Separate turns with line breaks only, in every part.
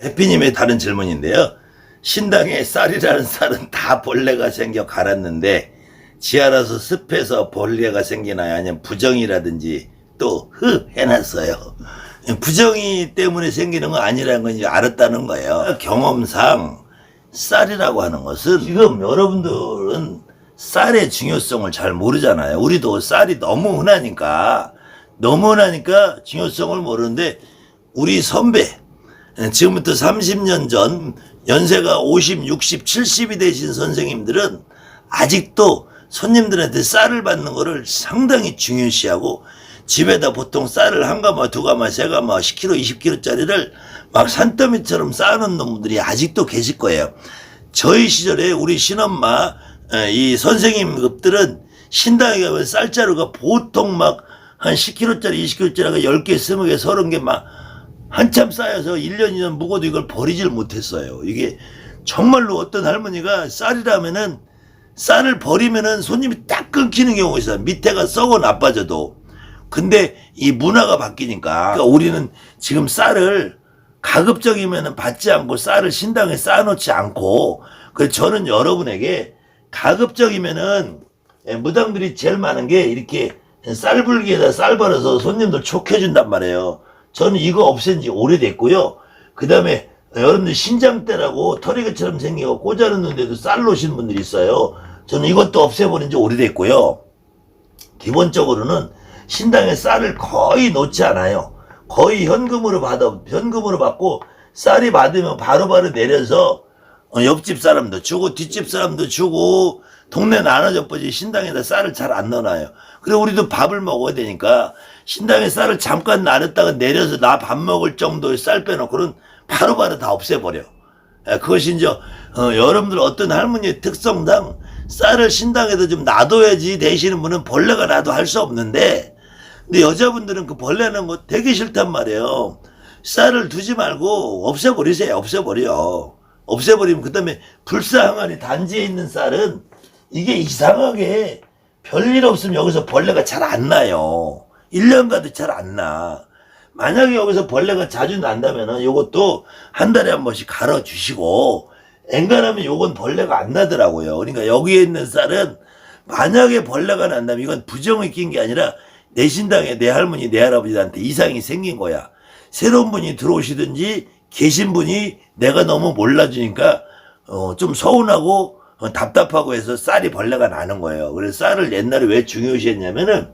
해피님의 다른 질문인데요. 신당에 쌀이라는 쌀은 다 벌레가 생겨 갈았는데 지하라서 습해서 벌레가 생기나요? 아니면 부정이라든지 또 해놨어요. 부정이 때문에 생기는 거 아니라는 건 이제 알았다는 거예요. 경험상 쌀이라고 하는 것은 지금 여러분들은 쌀의 중요성을 잘 모르잖아요. 우리도 쌀이 너무 흔하니까 중요성을 모르는데 우리 선배 지금부터 30년 전 연세가 50, 60, 70이 되신 선생님들은 아직도 손님들한테 쌀을 받는 거를 상당히 중요시하고 집에다 보통 쌀을 한 가마, 두 가마, 세 가마, 10kg, 20kg짜리를 막 산더미처럼 쌓아놓는 놈들이 아직도 계실 거예요. 저희 시절에 우리 신엄마, 이 선생님급들은 신당에 가면 쌀자루가 보통 막 한 10kg짜리, 20kg짜리가 10개, 20개, 30개 막 한참 쌓여서 1년, 2년 묵어도 이걸 버리질 못했어요. 이게 정말로 어떤 할머니가 쌀이라면은 쌀을 버리면은 손님이 딱 끊기는 경우가 있어요. 밑에가 썩어 나빠져도. 근데 이 문화가 바뀌니까 그러니까 우리는 지금 쌀을 가급적이면은 받지 않고 쌀을 신당에 쌓아놓지 않고 그래서 저는 여러분에게 가급적이면은 무당들이 제일 많은 게 이렇게 쌀불기에다 쌀 벌어서 손님들 촉해준단 말이에요. 저는 이거 없앤 지 오래됐고요. 그 다음에 여러분들 신장대라고 털이개처럼 생기고 꽂아놓는데도 쌀 놓으시는 분들이 있어요. 저는 이것도 없애버린 지 오래됐고요. 기본적으로는 신당에 쌀을 거의 놓지 않아요. 거의 현금으로 받고 쌀이 받으면 바로바로 내려서 옆집 사람도 주고 뒷집 사람도 주고 동네 나눠져 버지 신당에다 쌀을 잘 안 넣어놔요. 그리고 우리도 밥을 먹어야 되니까 신당에 쌀을 잠깐 나눴다가 내려서 나 밥 먹을 정도의 쌀 빼놓고는 바로바로 다 없애버려. 그것이 이제 여러분들 어떤 할머니의 특성상 쌀을 신당에다 좀 놔둬야지 되시는 분은 벌레가 나도 할 수 없는데 근데 여자분들은 그 벌레는 거 되게 싫단 말이에요. 쌀을 두지 말고 없애버리세요. 없애버리면 그 다음에 불사항아리 단지에 있는 쌀은 이게 이상하게 별일 없으면 여기서 벌레가 잘 안 나요. 1년 가도 잘 안 나. 만약에 여기서 벌레가 자주 난다면은 요것도 한 달에 한 번씩 갈아주시고 엔간하면 요건 벌레가 안 나더라고요. 그러니까 여기에 있는 쌀은 만약에 벌레가 난다면 이건 부정이 낀 게 아니라 내 신당에 내 할머니 내 할아버지한테 이상이 생긴 거야. 새로운 분이 들어오시든지 계신 분이 내가 너무 몰라주니까 좀 서운하고 답답하고 해서 쌀이 벌레가 나는 거예요. 그래서 쌀을 옛날에 왜 중요시했냐면은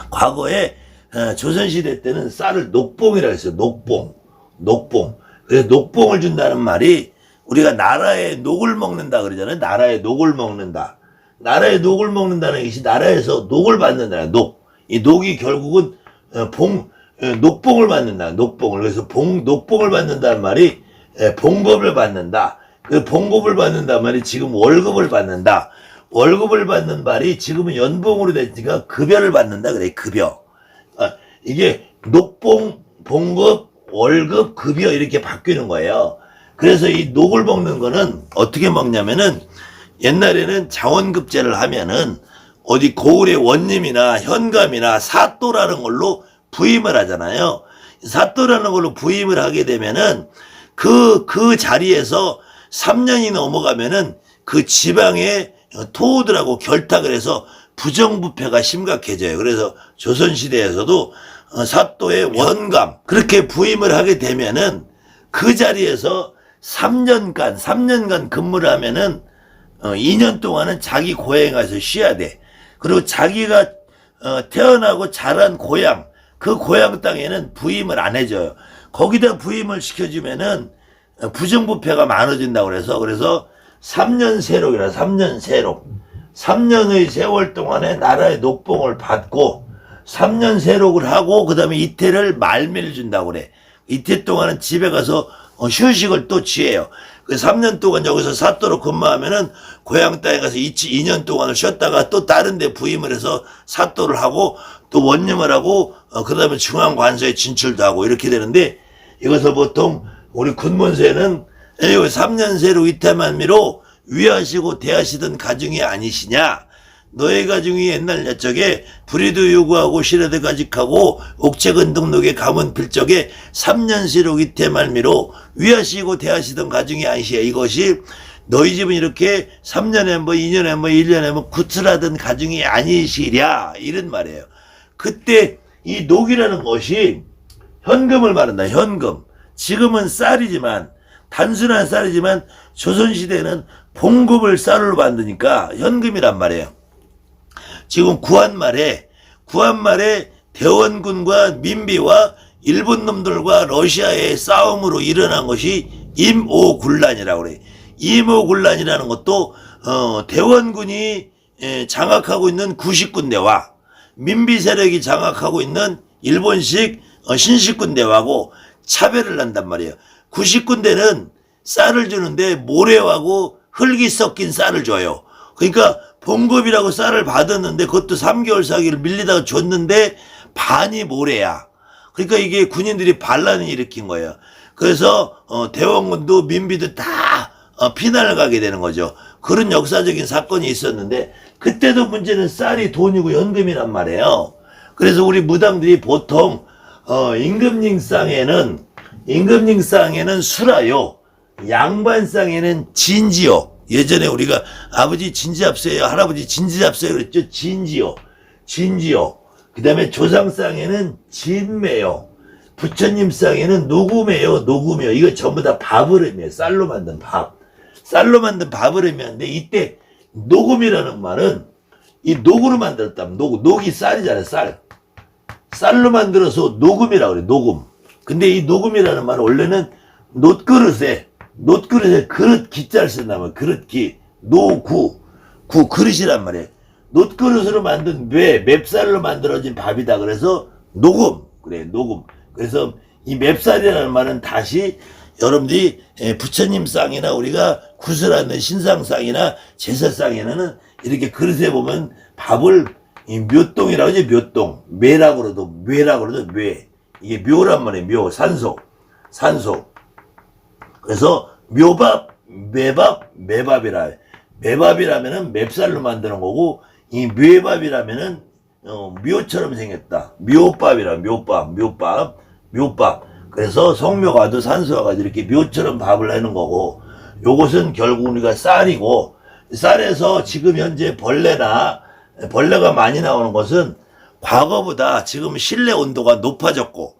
과거에 조선시대 때는 쌀을 녹봉이라고 했어요. 녹봉. 그래서 녹봉을 준다는 말이 우리가 나라의 녹을 먹는다 그러잖아요. 나라의 녹을 먹는다는 것이 나라에서 녹을 받는다. 이 녹이 결국은 녹봉을 받는다. 그래서 녹봉을 받는다는 말이 봉급을 받는다. 그 봉급을 받는다는 말이 지금 월급을 받는다. 월급을 받는 말이 지금은 연봉으로 됐으니까 급여를 받는다. 그래, 급여. 이게 녹봉, 봉급, 월급, 급여 이렇게 바뀌는 거예요. 그래서 이 녹을 먹는 거는 어떻게 먹냐면은 옛날에는 자원급제를 하면은 어디 고을의 원님이나 현감이나 사또라는 걸로 부임을 하잖아요. 사또라는 걸로 부임을 하게 되면은 그 자리에서 3년이 넘어가면은 그 지방의 토호들하고 결탁을 해서 부정부패가 심각해져요. 그래서 조선시대에서도 사또의 원감 그렇게 부임을 하게 되면은 그 자리에서 3년간 근무를 하면은 2년 동안은 자기 고향에 가서 쉬어야 돼. 그리고 자기가 태어나고 자란 고향 그 고향 땅에는 부임을 안 해줘요. 거기다 부임을 시켜주면은 부정부패가 많아진다고 그래서 3년 세록이라 3년 세록 3년의 세월 동안에 나라의 녹봉을 받고 3년 세록을 하고 그 다음에 이태를 말미를 준다고 그래. 이태 동안은 집에 가서 휴식을 또 취해요. 그 3년 동안 여기서 사또로 근무하면은 고향 땅에 가서 2년 동안을 쉬었다가 또 다른 데 부임을 해서 사또를 하고 또 원님을 하고 그 다음에 중앙관서에 진출도 하고 이렇게 되는데 이것을 보통 우리 군문서에는 3년 세로 이태만미로 위하시고 대하시던 가중이 아니시냐. 너의 가중이 옛날 옛적에 불의도 요구하고 시라도 가직하고 옥체근 등록에 가문 필적에 3년시록 이태 말미로 위하시고 대하시던 가중이 아니시야. 이것이 너희 집은 이렇게 3년에 뭐 2년에 뭐 1년에 뭐 구출하던 가중이 아니시랴. 이런 말이에요. 그때 이 녹이라는 것이 현금을 말한다. 현금. 지금은 쌀이지만 단순한 쌀이지만 조선시대는 봉급을 쌀로 만드니까 현금이란 말이에요. 지금 구한말에 대원군과 민비와 일본 놈들과 러시아의 싸움으로 일어난 것이 임오군란이라고 그래요. 임오군란이라는 것도 대원군이 장악하고 있는 구식군대와 민비 세력이 장악하고 있는 일본식 신식군대하고 차별을 한단 말이에요. 구식군대는 쌀을 주는데 모래하고 흙이 섞인 쌀을 줘요. 그러니까 봉급이라고 쌀을 받았는데 그것도 3개월 4개월 밀리다가 줬는데 반이 모래야. 그러니까 이게 군인들이 반란을 일으킨 거예요. 그래서 대원군도 민비도 다 피난을 가게 되는 거죠. 그런 역사적인 사건이 있었는데 그때도 문제는 쌀이 돈이고 현금이란 말이에요. 그래서 우리 무당들이 보통 임금님상에는 수라요, 양반상에는 진지요. 예전에 우리가 아버지 진지 잡수요, 할아버지 진지 잡수요 그랬죠. 진지요. 그 다음에 조상상에는 진매요. 부처님상에는 녹음이에요. 이거 전부 다 밥을 의미해요. 쌀로 만든 밥을 의미하는데 이때 녹음이라는 말은 이 녹으로 만들었다면 녹이 쌀이잖아요. 쌀로 만들어서 녹음이라고 그래요. 녹음. 근데 이 녹음이라는 말은 원래는 놋그릇에 그릇 기자를 쓴다면 그릇기 구 그릇이란 말이에요. 놋그릇으로 만든 맵쌀로 만들어진 밥이다. 그래서 녹음. 그래서 이 맵쌀이라는 말은 다시 여러분들이 부처님상이나 우리가 구슬하는 신상상이나 제사상에는 이렇게 그릇에 보면 밥을 이 묘동이라고 하지. 묘동. 묘라고 그러도 이게 묘란 말이에요. 묘. 산소. 그래서 묘밥, 매밥이라. 매밥이라면은 맵쌀로 만드는 거고, 이 묘밥이라면은, 묘처럼 생겼다. 묘밥. 그래서 성묘가 와도 산소가 가지고 이렇게 묘처럼 밥을 하는 거고, 요것은 결국 우리가 쌀이고, 쌀에서 지금 현재 벌레가 많이 나오는 것은 과거보다 지금 실내 온도가 높아졌고,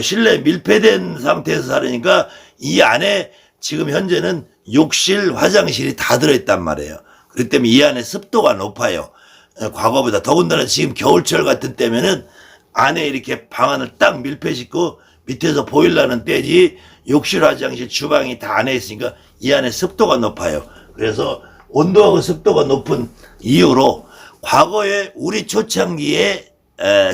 실내 밀폐된 상태에서 살으니까 이 안에 지금 현재는 욕실, 화장실이 다 들어있단 말이에요. 그렇기 때문에 이 안에 습도가 높아요. 과거보다. 더군다나 지금 겨울철 같은 때면은 안에 이렇게 방 안을 딱 밀폐시키고 밑에서 보일러는 때지 욕실, 화장실, 주방이 다 안에 있으니까 이 안에 습도가 높아요. 그래서 온도하고 습도가 높은 이유로 과거에 우리 초창기에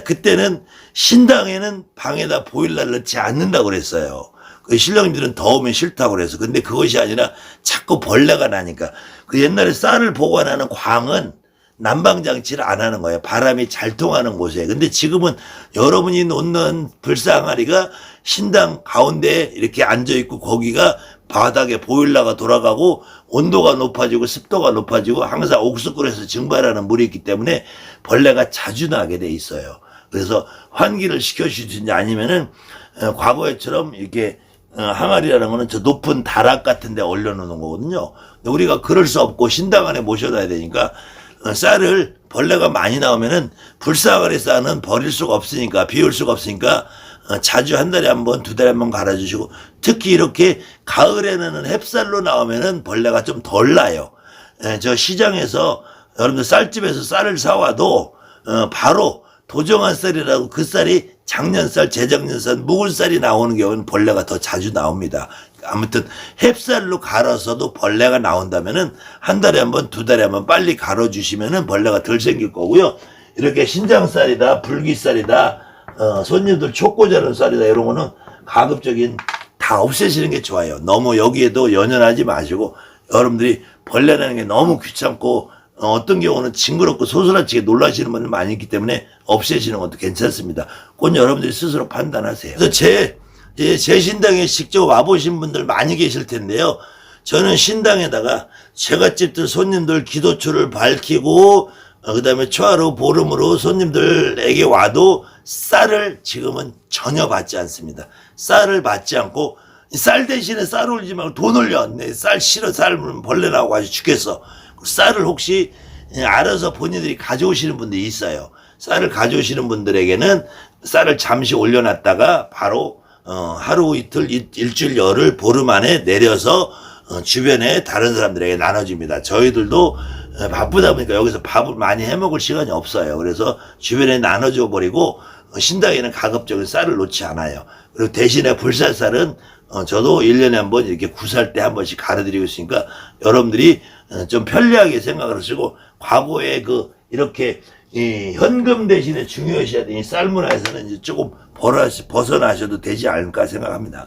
그때는 신당에는 방에다 보일러를 넣지 않는다고 그랬어요. 그 신령님들은 더우면 싫다고 그래서. 근데 그것이 아니라 자꾸 벌레가 나니까. 그 옛날에 쌀을 보관하는 광은 난방장치를 안 하는 거예요. 바람이 잘 통하는 곳에. 근데 지금은 여러분이 놓는 불상아리가 신당 가운데에 이렇게 앉아있고 거기가 바닥에 보일러가 돌아가고 온도가 높아지고 습도가 높아지고 항상 옥수굴에서 증발하는 물이 있기 때문에 벌레가 자주 나게 돼 있어요. 그래서 환기를 시켜주든지 아니면은 과거에처럼 이렇게 항아리라는 거는 저 높은 다락 같은 데 올려놓는 거거든요. 근데 우리가 그럴 수 없고 신당 안에 모셔놔야 되니까 쌀을 벌레가 많이 나오면은 불쌍하리 쌀은 버릴 수가 없으니까, 비울 수가 없으니까 자주 한 달에 한 번, 두 달에 한 번 갈아주시고, 특히 이렇게 가을에는 햅쌀로 나오면은 벌레가 좀 덜 나요. 저 시장에서 여러분들 쌀집에서 쌀을 사와도 바로 도정한 쌀이라고 그 쌀이 작년쌀, 재작년쌀, 묵은쌀이 나오는 경우는 벌레가 더 자주 나옵니다. 아무튼 햅쌀로 갈아서도 벌레가 나온다면은 한 달에 한 번, 두 달에 한 번 빨리 갈아주시면은 벌레가 덜 생길 거고요. 이렇게 신장쌀이다, 불기쌀이다, 손님들 촉고 자른 쌀이다 이런 거는 가급적인 다 없애시는 게 좋아요. 너무 여기에도 연연하지 마시고 여러분들이 벌레 나는 게 너무 귀찮고 어떤 경우는 징그럽고 소스라치게 놀라시는 분들 많이 있기 때문에 없애시는 것도 괜찮습니다. 그건 여러분들이 스스로 판단하세요. 그래서 제 신당에 직접 와보신 분들 많이 계실 텐데요. 저는 신당에다가 제갓집들 손님들 기도초를 밝히고 그다음에 초하루 보름으로 손님들에게 와도 쌀을 지금은 전혀 받지 않습니다. 쌀을 받지 않고 쌀 대신에 쌀 올리지 말고 돈 올려. 내 쌀 싫어. 쌀 벌레 나오고 아주 죽겠어. 쌀을 혹시 알아서 본인들이 가져오시는 분들이 있어요. 쌀을 가져오시는 분들에게는 쌀을 잠시 올려놨다가 바로 하루 이틀 일주일 열흘 보름 안에 내려서 주변에 다른 사람들에게 나눠줍니다. 저희들도 바쁘다 보니까 여기서 밥을 많이 해먹을 시간이 없어요. 그래서 주변에 나눠줘 버리고 신당에는 가급적인 쌀을 놓지 않아요. 그리고 대신에 불살쌀은 저도 1년에 한 번 이렇게 구살 때 한 번씩 갈아드리고 있으니까 여러분들이 좀 편리하게 생각을 하시고 과거에 이렇게 현금 대신에 중요시하던 이 쌀 문화에서는 이제 조금 벗어나셔도 되지 않을까 생각합니다.